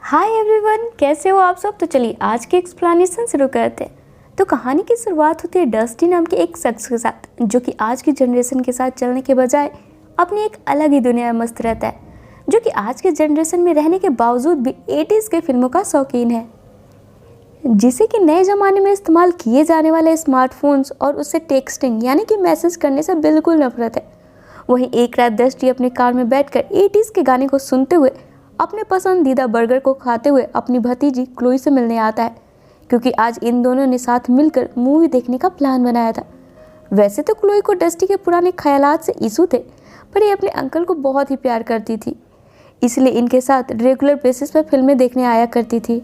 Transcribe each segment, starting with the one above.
Hi everyone, कैसे हो आप सब। तो चलिए आज की एक्सप्लेनेशन शुरू करते हैं। तो कहानी की शुरुआत होती है डस्टी नाम के एक शख्स के साथ, जो कि आज की जनरेशन के साथ चलने के बजाय अपनी एक अलग ही दुनिया में मस्त रहता है, जो कि आज के जनरेशन में रहने के बावजूद भी 80s के फिल्मों का शौकीन है, जिसे कि नए ज़माने में इस्तेमाल किए जाने वाले स्मार्टफोन्स और उससे टेक्सटिंग यानी कि मैसेज करने से बिल्कुल नफरत है। वहीं एक रात डस्टी अपने कार में बैठकर 80s के गाने को सुनते हुए अपने पसंदीदा बर्गर को खाते हुए अपनी भतीजी क्लोई से मिलने आता है, क्योंकि आज इन दोनों ने साथ मिलकर मूवी देखने का प्लान बनाया था। वैसे तो क्लोई को डस्टी के पुराने ख्यालात से इशू थे, पर ये अपने अंकल को बहुत ही प्यार करती थी, इसलिए इनके साथ रेगुलर बेसिस पर फिल्में देखने आया करती थी।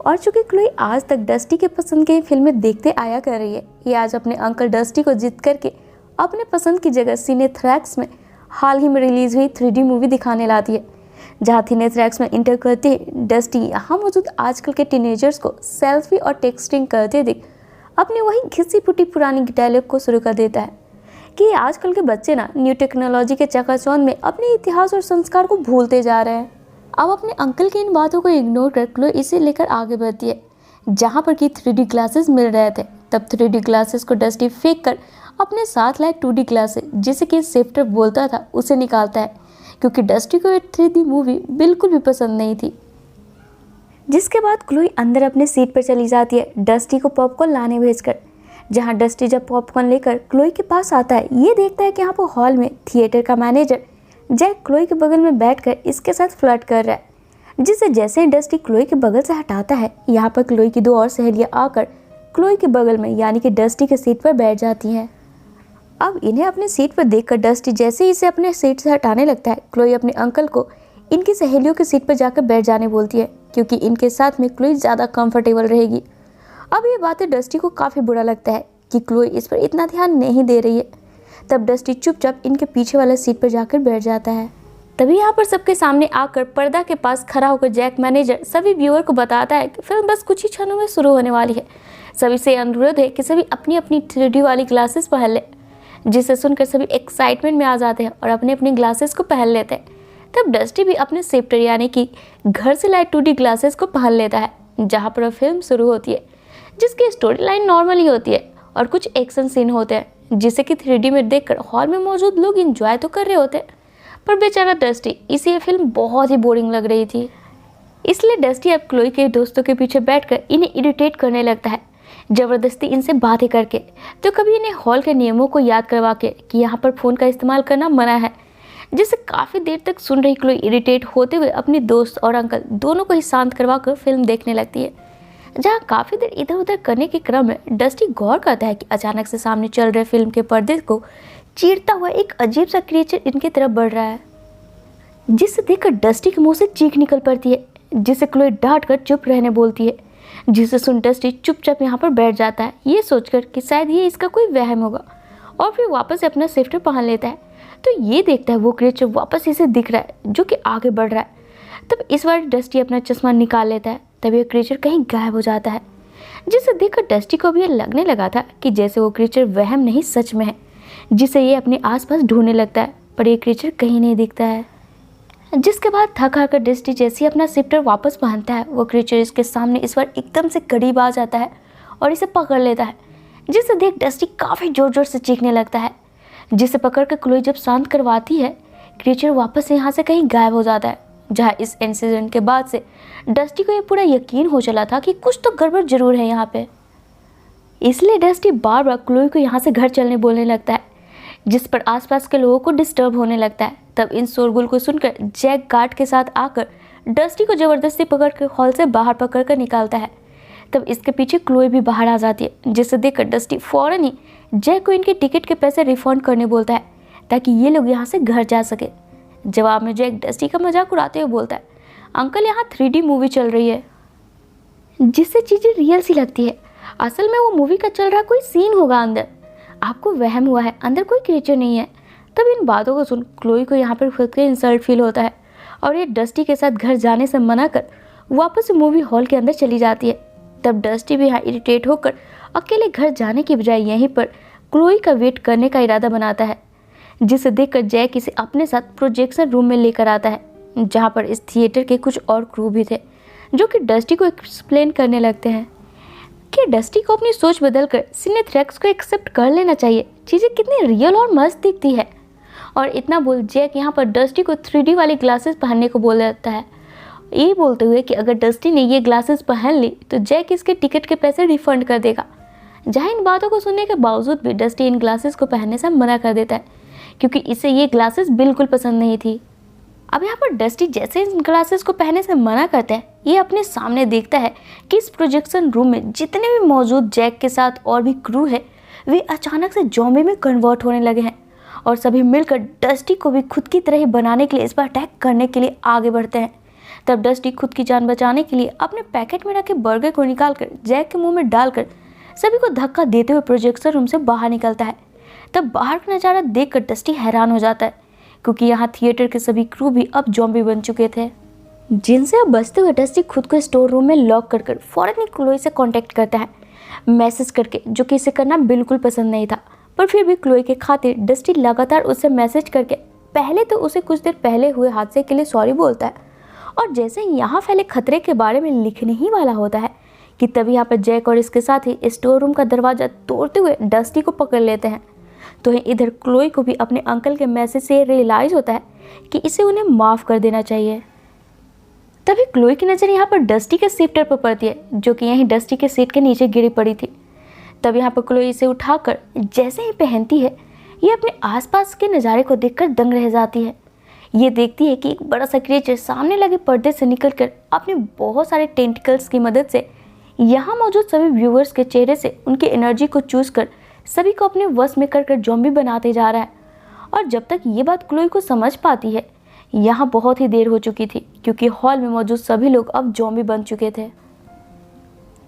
और चूँकि क्लोई आज तक डस्टी के पसंद की फिल्में देखते आया कर रही है, ये आज अपने अंकल डस्टी को जिद करके अपने पसंद की जगह सिनेथ्रैक्स में हाल ही में रिलीज हुई 3D मूवी दिखाने लाती है, जहाँ सिनेथ्रैक्स में इंटर करते डस्टी यहाँ मौजूद आजकल के टीनेजर्स को सेल्फी और टेक्सटिंग करते देख अपनी वही घिसी पुटी पुरानी डायलॉग को शुरू कर देता है कि आजकल के बच्चे ना न्यू टेक्नोलॉजी के चकाचौंध में अपने इतिहास और संस्कार को भूलते जा रहे हैं। अब अपने अंकल की इन बातों को इग्नोर कर क्लोई इसे लेकर आगे बढ़ती है, जहाँ पर कि 3D ग्लासेस मिल रहे थे। तब 3D ग्लासेस को डस्टी फेंक कर अपने साथ लाए 2D ग्लासेस, जिसे कि शिफ्टर बोलता था, उसे निकालता है, क्योंकि डस्टी को ये 3D मूवी बिल्कुल भी पसंद नहीं थी। जिसके बाद क्लोई अंदर अपने सीट पर चली जाती है, डस्टी को पॉपकॉर्न लाने भेजकर। जहां डस्टी जब पॉपकॉर्न लेकर क्लोई के पास आता है, ये देखता है कि यहाँ पर हॉल में थिएटर का मैनेजर जैक क्लोई के बगल में बैठकर इसके साथ फ्लर्ट कर रहा है, जिसे जैसे ही डस्टी क्लोई के बगल से हटाता है, यहाँ पर क्लोई की 2 और सहेलियाँ आकर क्लोई के बगल में यानी कि डस्टी के सीट पर बैठ जाती हैं। अब इन्हें अपनी सीट पर देखकर डस्टी जैसे ही इसे अपने सीट से हटाने लगता है, क्लोई अपने अंकल को इनकी सहेलियों की सीट पर जाकर बैठ जाने बोलती है, क्योंकि इनके साथ में क्लोई ज़्यादा कंफर्टेबल रहेगी। अब ये बातें डस्टी को काफ़ी बुरा लगता है कि क्लोई इस पर इतना ध्यान नहीं दे रही है। तब डस्टी चुपचाप इनके पीछे वाले सीट पर जाकर बैठ जाता है। तभी यहाँ पर सबके सामने आकर पर्दा के पास खड़ा होकर जैक मैनेजर सभी व्यूअर को बताता है कि फिल्म बस कुछ ही क्षणों में शुरू होने वाली है। सभी से अनुरोध है कि सभी अपनी अपनी 3D वाली ग्लासेस पहन लें, जिसे सुनकर सभी एक्साइटमेंट में आ जाते हैं और अपने अपने ग्लासेस को पहन लेते हैं। तब डस्टी भी अपने शिफ्टर यानी कि घर से लाए 2D ग्लासेस को पहन लेता है, जहाँ पर फिल्म शुरू होती है, जिसकी स्टोरी लाइन नॉर्मल ही होती है और कुछ एक्शन सीन होते हैं, जिसे कि 3D में देखकर हॉल में मौजूद लोग इंजॉय तो कर रहे होते हैं, पर बेचारा डस्टी इसे ये फिल्म बहुत ही बोरिंग लग रही थी। इसलिए डस्टी अब क्लोई के दोस्तों के पीछे बैठकर इन्हें इरिटेट करने लगता है, ज़बरदस्ती इनसे बातें करके। तो कभी इन्हें हॉल के नियमों को याद करवा के कि यहाँ पर फ़ोन का इस्तेमाल करना मना है, जिसे काफ़ी देर तक सुन रही क्लोई इरिटेट होते हुए अपनी दोस्त और अंकल दोनों को ही शांत करवा कर फिल्म देखने लगती है। जहाँ काफ़ी देर इधर उधर करने के क्रम में डस्टी गौर करता है कि अचानक से सामने चल रहे फिल्म के पर्दे को चीरता हुआ एक अजीब सा क्रिएचर इनकी तरफ बढ़ रहा है, जिसे देखकर डस्टी के मुँह से चीख निकल पड़ती है, जिसे क्लोई डांट कर चुप रहने बोलती है, जिसे सुन डस्टी चुपचाप यहाँ पर बैठ जाता है, ये सोचकर कि शायद ये इसका कोई वहम होगा, और फिर वापस अपना शिफ्टर पहन लेता है। तो ये देखता है वो क्रिएचर वापस इसे दिख रहा है, जो कि आगे बढ़ रहा है। तब इस बार डस्टी अपना चश्मा निकाल लेता है, तब ये क्रिएचर कहीं गायब हो जाता है, जिसे देखकर डस्टी को भी ये लगने लगा था कि जैसे वो क्रिएचर वहम नहीं सच में है, जिसे ये अपने आसपास ढूंढने लगता है, पर ये क्रिएचर कहीं नहीं दिखता है। जिसके बाद थक हार कर डस्टी जैसे ही अपना शिफ्टर वापस पहनता है, वो क्रिएचर इसके सामने इस बार एकदम से करीब आ जाता है और इसे पकड़ लेता है, जिसे देख डस्टी काफ़ी ज़ोर ज़ोर से चीखने लगता है, जिसे पकड़ कर क्लोई जब शांत करवाती है, क्रिएचर वापस यहाँ से कहीं गायब हो जाता है। जहाँ इस इंसिडेंट के बाद से डस्टी को ये पूरा यकीन हो चला था कि कुछ तो गड़बड़ जरूर है यहाँ पे, इसलिए डस्टी बार बार क्लोई को यहाँ से घर चलने बोलने लगता है, जिस पर आसपास के लोगों को डिस्टर्ब होने लगता है। तब इन शोरगुल को सुनकर जैक गार्ड के साथ आकर डस्टी को ज़बरदस्ती पकड़ कर हॉल से बाहर पकड़ कर निकालता है। तब इसके पीछे क्लोई भी बाहर आ जाती है, जिसे देखकर डस्टी फ़ौरन ही जैक को इनके टिकट के पैसे रिफंड करने बोलता है, ताकि ये लोग यहाँ से घर जा सके। जवाब में जैक डस्टी का मजाक उड़ाते हुए बोलता है, अंकल यहाँ 3D मूवी चल रही है, जिससे चीज़ें रियल सी लगती है। असल में वो मूवी का चल रहा कोई सीन होगा अंदर, आपको वहम हुआ है, अंदर कोई क्रिएचर नहीं है। तब इन बातों को सुन क्लोई को यहाँ पर खुद के इंसल्ट फील होता है, और ये डस्टी के साथ घर जाने से मना कर वापस मूवी हॉल के अंदर चली जाती है। तब डस्टी भी यहाँ इरिटेट होकर अकेले घर जाने की बजाय यहीं पर क्लोई का वेट करने का इरादा बनाता है, जिसे देखकर जैक इसे अपने साथ प्रोजेक्शन रूम में लेकर आता है, जहाँ पर इस थिएटर के कुछ और क्रू भी थे, जो कि डस्टी को एक्सप्लेन करने लगते हैं कि डस्टी को अपनी सोच बदलकर सिनेथ्रेक्स को एक्सेप्ट कर लेना चाहिए। चीज़ें कितनी रियल और मस्त दिखती है। और इतना बोल जैक यहाँ पर डस्टी को 3D वाली ग्लासेस पहनने को बोल देता है, ये बोलते हुए कि अगर डस्टी ने ये ग्लासेस पहन ली तो जैक इसके टिकट के पैसे रिफंड कर देगा। जहाँ इन बातों को सुनने के बावजूद भी डस्टी इन ग्लासेस को पहनने से मना कर देता है क्योंकि इसे ये ग्लासेस बिल्कुल पसंद नहीं थी। अब यहाँ पर डस्टी जैसे इन ग्लासेस को पहनने से मना करता है, ये अपने सामने देखता है कि इस प्रोजेक्शन रूम में जितने भी मौजूद जैक के साथ और भी क्रू है वे अचानक से ज़ॉम्बी में कन्वर्ट होने लगे हैं और सभी मिलकर डस्टी को भी खुद की तरह ही बनाने के लिए इस पर अटैक करने के लिए आगे बढ़ते हैं। तब डस्टी खुद की जान बचाने के लिए अपने पैकेट में रखे बर्गर को निकालकर जैक के मुंह में डालकर सभी को धक्का देते हुए प्रोजेक्शन रूम से बाहर निकलता है। तब बाहर का नज़ारा देखकर डस्टी हैरान हो जाता है क्योंकि यहाँ थिएटर के सभी क्रू भी अब ज़ॉम्बी बन चुके थे, जिनसे अब बचते हुए डस्टी खुद को स्टोर रूम में लॉक कर फौरन ही क्लोई से कांटेक्ट करता है मैसेज करके, जो कि इसे करना बिल्कुल पसंद नहीं था। पर फिर भी क्लोई के खातिर डस्टी लगातार उससे मैसेज करके पहले तो उसे कुछ देर पहले हुए हादसे के लिए सॉरी बोलता है और जैसे यहाँ फैले खतरे के बारे में लिखने ही वाला होता है कि तभी यहाँ पर जैक और इसके साथ ही स्टोर रूम का दरवाज़ा तोड़ते हुए डस्टी को पकड़ लेते हैं। तो इधर क्लोई को भी अपने अंकल के मैसेज से रियलाइज़ होता है कि इसे उन्हें माफ़ कर देना चाहिए। तभी क्लोई की नज़र यहाँ पर डस्टी के शिफ्टर पर पड़ती है, जो कि यहीं डस्टी के सीट के नीचे गिरी पड़ी थी। तब यहाँ पर क्लोई इसे उठाकर जैसे ही पहनती है, ये अपने आसपास के नज़ारे को देखकर दंग रह जाती है। ये देखती है कि एक बड़ा सा क्रिएचर सामने लगे पर्दे से निकलकर अपने बहुत सारे टेंटिकल्स की मदद से यहाँ मौजूद सभी व्यूअर्स के चेहरे से उनकी एनर्जी को चूज कर सभी को अपने वश में कर ज़ॉम्बी बनाते जा रहा है। और जब तक ये बात क्लोई को समझ पाती है, यहाँ बहुत ही देर हो चुकी थी क्योंकि हॉल में मौजूद सभी लोग अब ज़ॉम्बी बन चुके थे।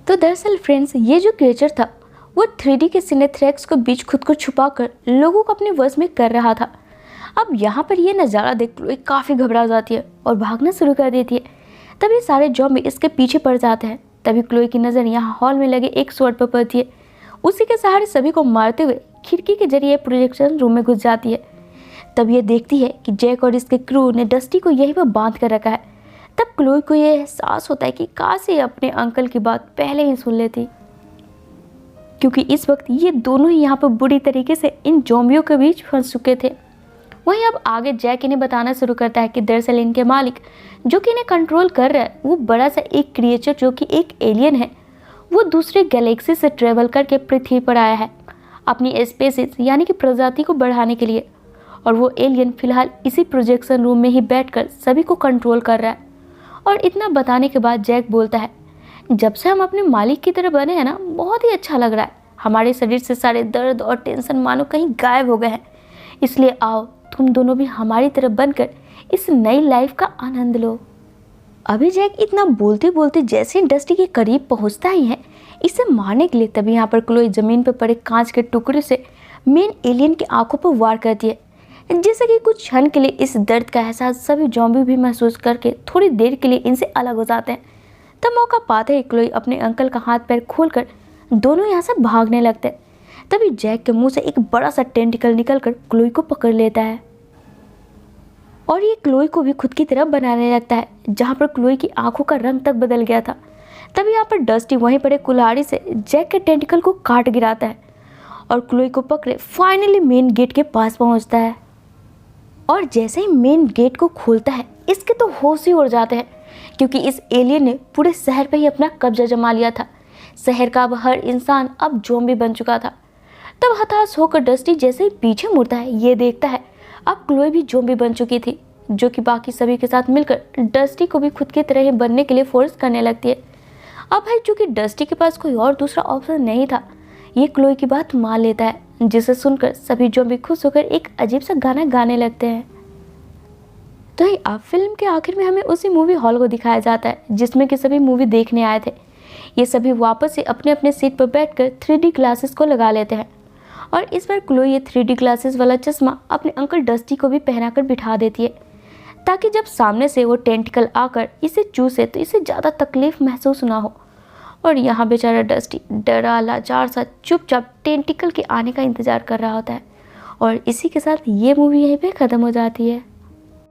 तो दरअसल फ्रेंड्स, ये जो क्रिएचर था वो 3D के सिनेथ्रेक्स को बीच खुद को छुपाकर लोगों को अपने वश में कर रहा था। अब यहाँ पर ये नज़ारा देख क्लोई काफ़ी घबरा जाती है और भागना शुरू कर देती है। तभी सारे ज़ॉम्बी इसके पीछे पड़ जाते हैं। तभी क्लोई की नज़र यहाँ हॉल में लगे एक स्वॉर्ड पर पड़ती है। उसी के सहारे सभी को मारते हुए खिड़की के जरिए प्रोजेक्शन रूम में घुस जाती है। तब ये देखती है कि जैक और इसके क्रू ने डस्टी को यहीं पर बांध कर रखा है। तब क्लोई को ये एहसास होता है कि काश ये अपने अंकल की बात पहले ही सुन लेती, क्योंकि इस वक्त ये दोनों ही यहाँ पर बुरी तरीके से इन ज़ॉम्बियों के बीच फंस चुके थे। वहीं अब आगे जैक इन्हें बताना शुरू करता है कि दरअसल इनके मालिक जो कि इन्हें कंट्रोल कर रहा है वो बड़ा सा एक क्रिएचर जो कि एक एलियन है, वो दूसरे गैलेक्सी से ट्रेवल करके पृथ्वी पर आया है अपनी स्पेसीज यानी कि प्रजाति को बढ़ाने के लिए। और वो एलियन फिलहाल इसी प्रोजेक्शन रूम में ही बैठकर सभी को कंट्रोल कर रहा है। और इतना बताने के बाद जैक बोलता है, जब से हम अपने मालिक की तरह बने हैं ना, बहुत ही अच्छा लग रहा है। हमारे शरीर से सारे दर्द और टेंशन मानो कहीं गायब हो गए हैं। इसलिए आओ तुम दोनों भी हमारी तरह बनकर इस नई लाइफ का आनंद लो। अभी जैक इतना बोलते बोलते जैसे डस्टी के करीब पहुंचता ही है इसे मारने के लिए, तभी यहाँ पर क्लोई ज़मीन पर पड़े कांच के टुकड़े से मेन एलियन की आंखों पर वार करती है, जिससे कि कुछ क्षण के लिए इस दर्द का एहसास सभी ज़ॉम्बी भी महसूस करके थोड़ी देर के लिए इनसे अलग हो जाते हैं। तब मौका पाते ही क्लोई अपने अंकल का हाथ पैर खोलकर दोनों यहाँ से भागने लगते हैं। तभी जैक के मुंह से एक बड़ा सा टेंटिकल निकलकर क्लोई को पकड़ लेता है और ये क्लोई को भी खुद की तरह बनाने लगता है, जहाँ पर क्लोई की आंखों का रंग तक बदल गया था। तभी यहाँ पर डस्टी वहीं पड़े कुल्हाड़ी से जैक के टेंटिकल को काट गिराता है और क्लोई को पकड़े फाइनली मेन गेट के पास पहुँचता है। और जैसे ही मेन गेट को खोलता है इसके तो होश ही उड़ जाते हैं, क्योंकि इस एलियन ने पूरे शहर पर ही अपना कब्जा जमा लिया था। शहर का अब हर इंसान अब ज़ॉम्बी बन चुका था। तब हताश होकर डस्टी जैसे ही पीछे मुड़ता है ये देखता है अब क्लोई भी ज़ॉम्बी बन चुकी थी, जो कि बाकी सभी के साथ मिलकर डस्टी को भी खुद की तरह ही बनने के लिए फोर्स करने लगती है। अब भाई चूँकि डस्टी के पास कोई और दूसरा ऑप्शन नहीं था, ये क्लोई की बात मान लेता है, जिसे सुनकर सभी ज़ॉम्बी खुश होकर एक अजीब सा गाना गाने लगते हैं। तो अब फिल्म के आखिर में हमें उसी मूवी हॉल को दिखाया जाता है जिसमें कि सभी मूवी देखने आए थे। ये सभी वापस से अपने अपने सीट पर बैठकर 3D ग्लासेस को लगा लेते हैं और इस बार क्लोई ये 3D ग्लासेस वाला चश्मा अपने अंकल डस्टी को भी पहनाकर बिठा देती है, ताकि जब सामने से वो टेंटिकल आकर इसे चूसे तो इसे ज़्यादा तकलीफ महसूस ना हो। और यहाँ बेचारा डस्टी डरा लाचार सा चुपचाप टेंटिकल के आने का इंतज़ार कर रहा होता है। और इसी के साथ ये मूवी यहीं पे ख़त्म हो जाती है।